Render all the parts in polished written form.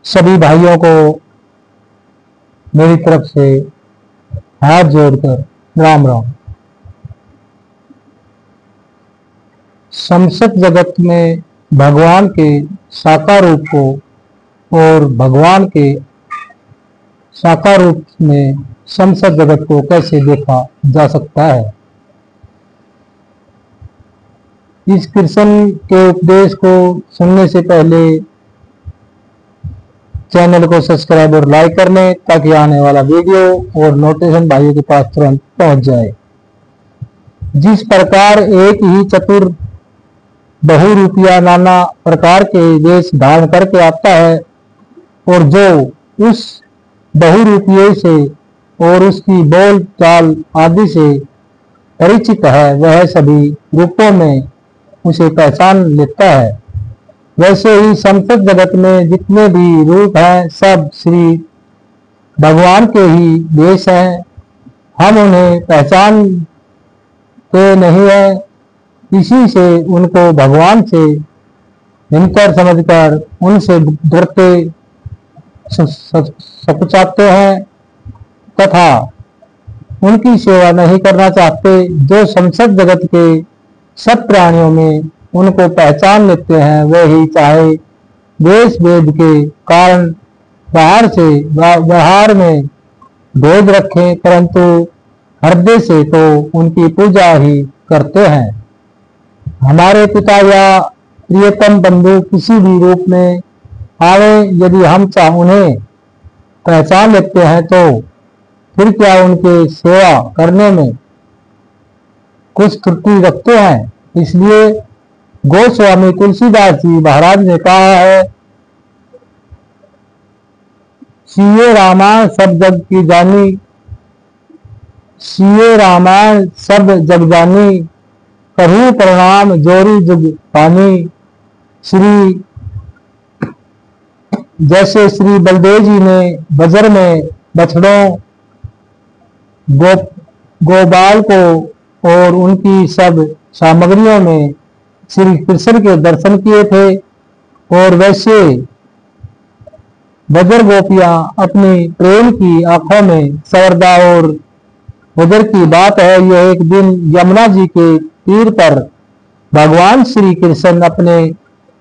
सभी भाइयों को मेरी तरफ से हाथ जोड़कर राम राम। संसद जगत में भगवान के साकार रूप को और भगवान के साकार रूप में संसद जगत को कैसे देखा जा सकता है। इस कृष्ण के उपदेश को सुनने से पहले चैनल को सब्सक्राइब और लाइक कर लें ताकि आने वाला वीडियो और नोटिफिकेशन भाइयों के पास तुरंत पहुंच जाए। जिस प्रकार एक ही चतुर बहुरूपिया नाना प्रकार के वेश धारण करके आता है और जो उस बहुरूपिये से और उसकी बोल चाल आदि से परिचित है वह सभी रूपों में उसे पहचान लेता है, वैसे ही संसद जगत में जितने भी रूप हैं सब श्री भगवान के ही वेश हैं। हम उन्हें पहचानते नहीं है, इसी से उनको भगवान से हिमकर समझकर उनसे डरते सकुचाते हैं तथा उनकी सेवा नहीं करना चाहते। जो संसद जगत के सब प्राणियों में उनको पहचान लेते हैं वे ही चाहे देश भेद के कारण बाहर से व्यवहार में भेद रखें परंतु हृदय से तो उनकी पूजा ही करते हैं। हमारे पिता या प्रियतम बंधु किसी भी रूप में आवे यदि हम उन्हें पहचान लेते हैं तो फिर क्या उनके सेवा करने में कुछ त्रुटि रखते हैं। इसलिए गोस्वामी तुलसीदास जी महाराज ने कहा है, सीए रामायण सब जग की जानी, सीए रामायण सब जग जानी, करहु प्रणाम जोरी जुग पानी। श्री जैसे श्री बलदेव जी ने बजर में बछड़ों गोपाल को और उनकी सब सामग्रियों में श्री कृष्ण के दर्शन किए थे और वैसे बजर गोपियां अपनी प्रेम की आंखों में संवरदा और उधर की बात है। यह एक दिन यमुना जी के तीर पर भगवान श्री कृष्ण अपने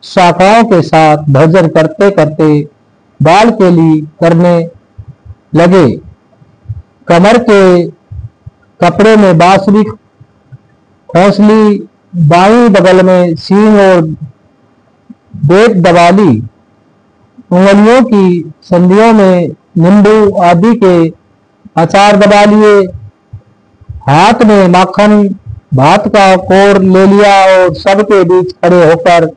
शाखाओं के साथ भजन करते करते बाल केली करने लगे। कमर के कपड़े में बांसुरी खोसली, बाईं बगल में सींग और बेट दबा ली, उंगलियों की संधियों में नींबू आदि के अचार दबा लिए, हाथ में माखन भात का कोर ले लिया और सबके बीच खड़े होकर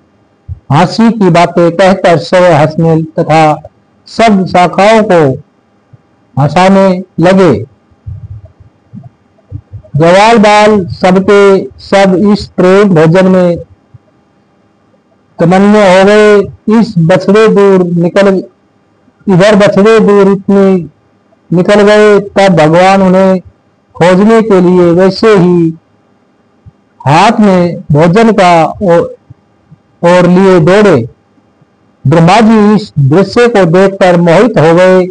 हंसी की बातें कहकर सब हंसने तथा सब शाखाओं को हंसाने लगे। ग्वाल बाल सबके सब इस प्रेम भोजन में तमन्य हो गए। इस बछड़े दूर निकल इधर बछड़े दूर इतनी निकल गए तब भगवान उन्हें खोजने के लिए वैसे ही हाथ में भोजन का और लिए दौड़े। ब्रह्मा जी इस दृश्य को देखकर मोहित हो गए।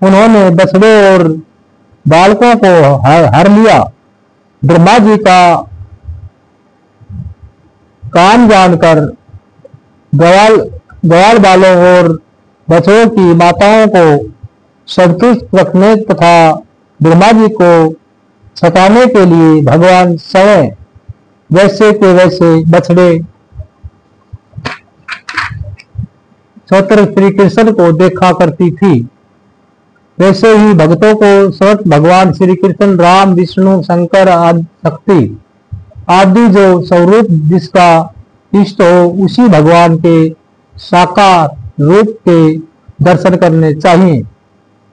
उन्होंने बछड़े और बालकों को हर लिया। ब्रह्मा जी का काम जानकर ग्वाल बालों और बछड़ों की माताओं को संतुष्ट रखने तथा ब्रह्मा जी को सताने के लिए भगवान स्वयं वैसे के वैसे बछड़े स्वतंत्र श्री कृष्ण को देखा करती थी। वैसे ही भक्तों को स्वत भगवान श्री कृष्ण राम विष्णु शंकर आदि शक्ति आदि जो स्वरूप जिसका इष्ट हो उसी भगवान के साकार रूप के दर्शन करने चाहिए।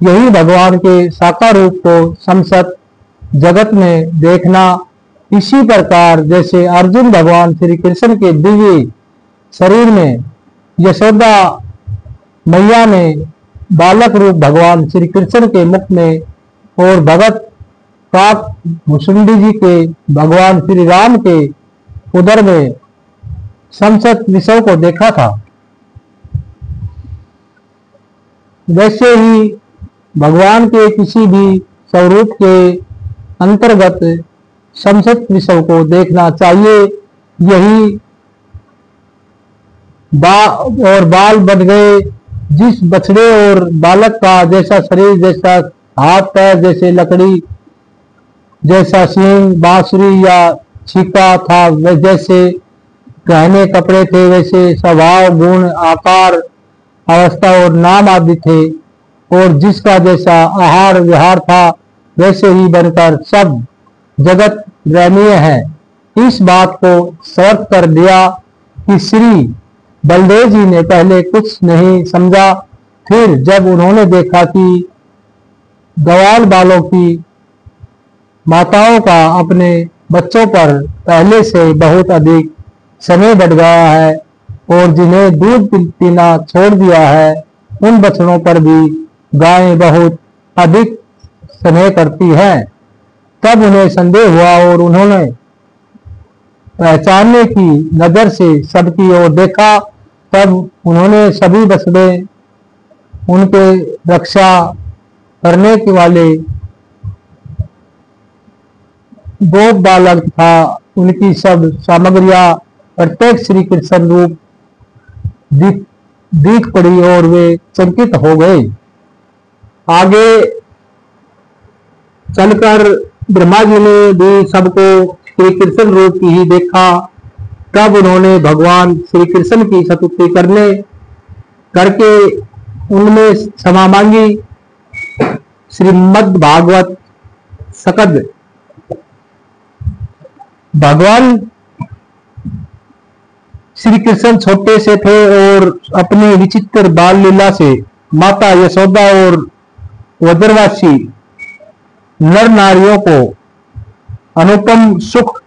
यही भगवान के साकार रूप को संसद जगत में देखना। इसी प्रकार जैसे अर्जुन भगवान श्री कृष्ण के दिव्य शरीर में यशोदा मैया ने बालक रूप भगवान श्री कृष्ण के मुख में और भगत काक मुसुंडी जी के भगवान श्री राम के उदर में संसद विषय को देखा था। वैसे ही भगवान के किसी भी स्वरूप के अंतर्गत समस्त विषय को देखना चाहिए। यही बाल बन गए। जिस बछड़े और बालक का जैसा शरीर, जैसा हाथ पैर, जैसे लकड़ी, जैसा सींग, बांसुरी या छीका था, जैसे गहने कपड़े थे, वैसे स्वभाव, गुण, आकार, अवस्था और नाम आदि थे। और जिसका जैसा आहार विहार था, वैसे ही बनकर सब जगत रमणीय है। इस बात को स्पष्ट कर दिया कि श्री बलदेव जी ने पहले कुछ नहीं समझा। फिर जब उन्होंने देखा कि ग्वाल बालों की माताओं का अपने बच्चों पर पहले से बहुत अधिक समय बढ़ गया है और जिन्हें दूध पीना छोड़ दिया है, उन बछड़ों पर भी गायें बहुत अधिक स्नेह करती हैं, तब उन्हें संदेह हुआ और उन्होंने पहचानने की नजर से सबकी ओर देखा। तब उन्होंने सभी बछड़े उनके रक्षा करने के वाले गोप बालक था, उनकी सब सामग्रियां प्रत्येक श्री कृष्ण रूप दिख पड़ी और वे चकित हो गए। आगे चलकर ब्रह्मा जी ने भी सबको श्री कृष्ण रूप ही देखा। तब उन्होंने भगवान श्री कृष्ण की स्तुति करके उनमें क्षमा मांगी। श्रीमद् भागवत सकद। भगवान श्री कृष्ण छोटे से थे और अपनी विचित्र बाल लीला से माता यशोदा और व्रजवासी नर नारियों को अनुपम सुख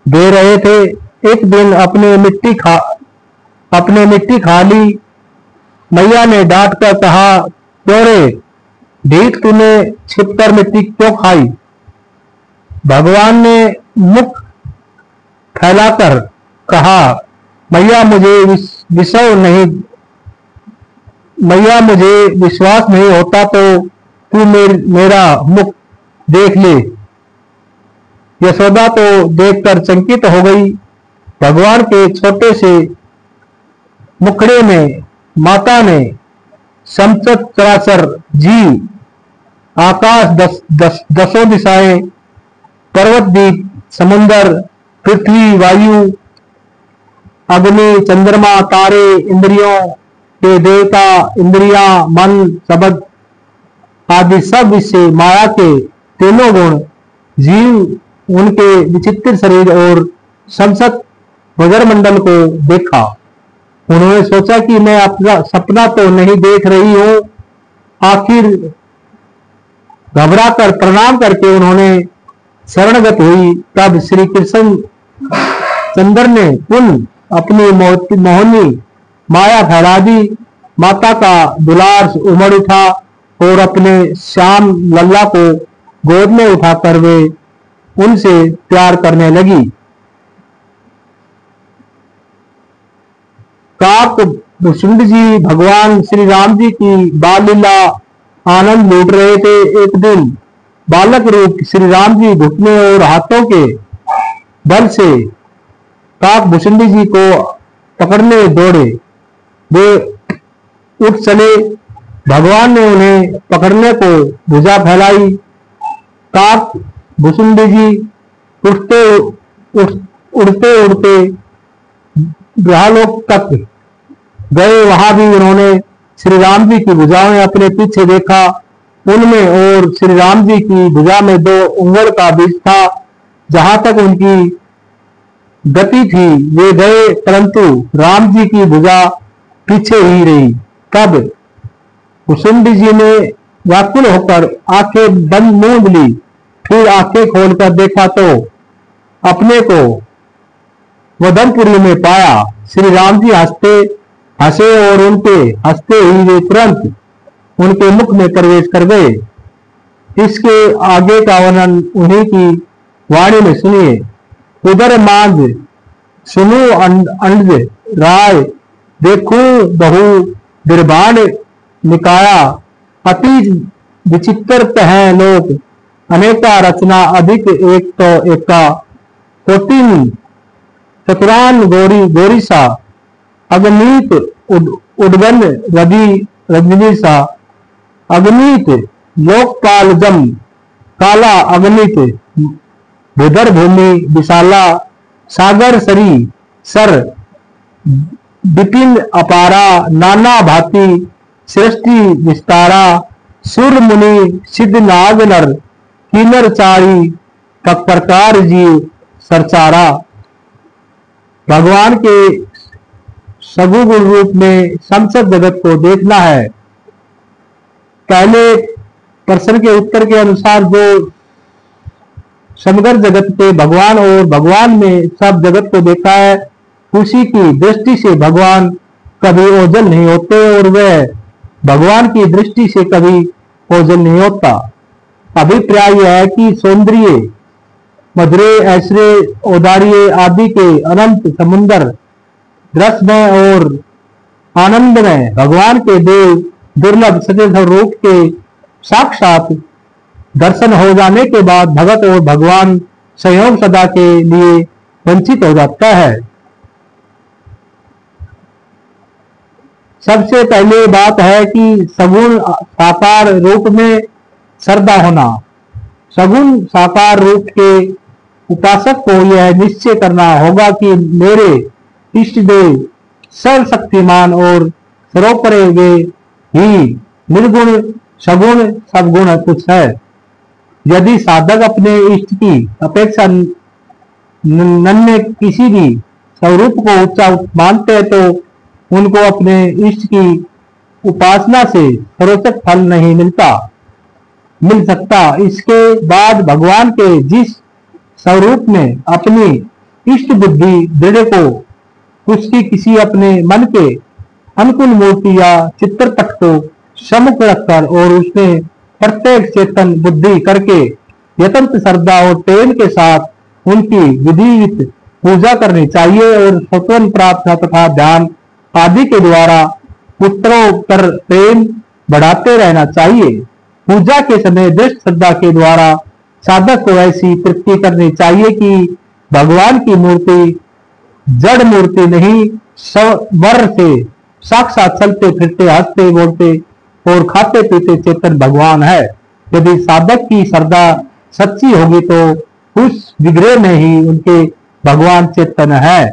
दे रहे थे। एक दिन अपने मिट्टी खा ली। मैया ने डांट कर कहा, क्यों रे ढीठ, तूने छिपकर मिट्टी क्यों खाई? भगवान ने मुख फैलाकर कहा, मैया मुझे विश्वास नहीं होता तो तू मेरा मुख देख ले। यशोदा तो देखकर चकित हो गई। भगवान के छोटे से मुखड़े में माता ने समस्त चराचर जीव, आकाश, दसों दिशाएं, पर्वत, द्वीप, समुद्र, पृथ्वी, वायु, अग्नि, चंद्रमा, तारे, इंद्रियों के देवता, इंद्रियां, मन, शब्द आदि सब इससे माया के तीनों गुण, जीव, उनके विचित्र शरीर और समस्त ब्रह्मंडल को देखा। उन्होंने सोचा कि मैं अपना सपना तो नहीं देख रही हूं। आखिर घबराकर प्रणाम करके उन्होंने शरणगत हुई। तब श्री कृष्ण चंद्र ने पुनः अपनी मोहनी माया फैला दी। माता का दुलार उमड़ उठा और अपने श्याम लल्ला को गोद में उठाकर वे उनसे प्यार करने लगी। काक भुसुंड जी भगवान श्री राम जी की बाल लीला आनंद लूट रहे थे। एक दिन बालक रूप श्री राम जी घुटने और हाथों के बल से काक भुसुंड जी को पकड़ने दौड़े। वे उठ चले। भगवान ने उन्हें पकड़ने को भुजा फैलाई। काक भुसुंड जी उड़ते उड़ते ग्रहलोक तक गए। वहां भी उन्होंने श्री राम जी की भुजाएं अपने पीछे देखा। उनमें और श्री राम जी की भुजा में 2 उंगल का बीच था। जहां तक उनकी गति थी वे गए, परंतु राम जी की भुजा पीछे ही रही। तब भुसुंड जी ने व्याकुल होकर आंखें बंद मूंद ली। फिर आंखें खोलकर देखा तो अपने को वदनपुरी में पाया। श्री राम जी हंसे और उनके हंसते ही वे तुरंत उनके मुख में प्रवेश कर गए। इसके आगे का वर्णन उन्हीं की वाणी में सुनिए। उधर मांझ सुनो अंड राय, देखूं बहु बिरबान निकाया अति विचित्र कहें लोक, अनेका रचना अधिक एक तो एका, कोटिन चतुरान गोरी गोरी सा, अगणित उद्गन रजनी सा, अगणित लोकपाल जम काला अगणित, भूधर भूमि विशाला, सागर सरी सर, विपिन अपारा, नाना भांति सृष्टि विस्तारा, सुर मुनि सिद्ध नाग नर, किन्नर चारी प्रकार जीव सरचारा। भगवान के सगुण रूप में समस्त जगत को देखना है। पहले प्रश्न के उत्तर के अनुसार जो समग्र जगत के भगवान और भगवान में सब जगत को देखा है, उसी की दृष्टि से भगवान कभी ओझल नहीं होते और वह भगवान की दृष्टि से कभी ओझल नहीं होता। अभिप्राय यह है कि सौंदर्य, मधुरे, ऐश्वर्य, औदार्य आदि के अनंत समुन्दर रस में और आनंद में भगवान के देव दुर्लभ सचेत रूप के साक्षात दर्शन हो जाने के बाद भगत और भगवान संयोग सदा के लिए वंचित हो जाता है। सबसे पहले बात है कि सगुण साकार रूप में श्रद्धा होना। सगुण साकार रूप के उपासक को यह निश्चय करना होगा कि मेरे इष्ट देव सर्वशक्तिमान और सर्वोपरि वे ही निर्गुण सगुण सबगुण कुछ है। यदि साधक अपने इष्ट की अपेक्षा नन्हे किसी भी स्वरूप को ऊंचा मानते हैं तो उनको अपने इष्ट की उपासना से सर्वोच्च फल नहीं मिल सकता। इसके बाद भगवान के जिस स्वरूप में अपनी इष्ट बुद्धि दृढ़ को उसकी किसी अपने मन के अनुकूल मूर्ति या चित्रपट को सम्मुख रखकर और उसमें प्रत्येक चेतन बुद्धि करके यथार्थ श्रद्धा और प्रेम के साथ उनकी विधिवत पूजा करनी चाहिए और स्वतंत्र प्रार्थना तथा ध्यान आदि के द्वारा उत्तरोत्तर प्रेम बढ़ाते रहना चाहिए। पूजा के समय दृढ़ श्रद्धा के द्वारा साधक को ऐसी तृप्ति करनी चाहिए कि भगवान की मूर्ति जड़ मूर्ति नहीं, स्वर से साक्षात चलते फिरते हंसते बोलते और खाते पीते चेतन भगवान है। यदि साधक की श्रद्धा सच्ची होगी तो उस विग्रह में ही उनके भगवान चेतन है।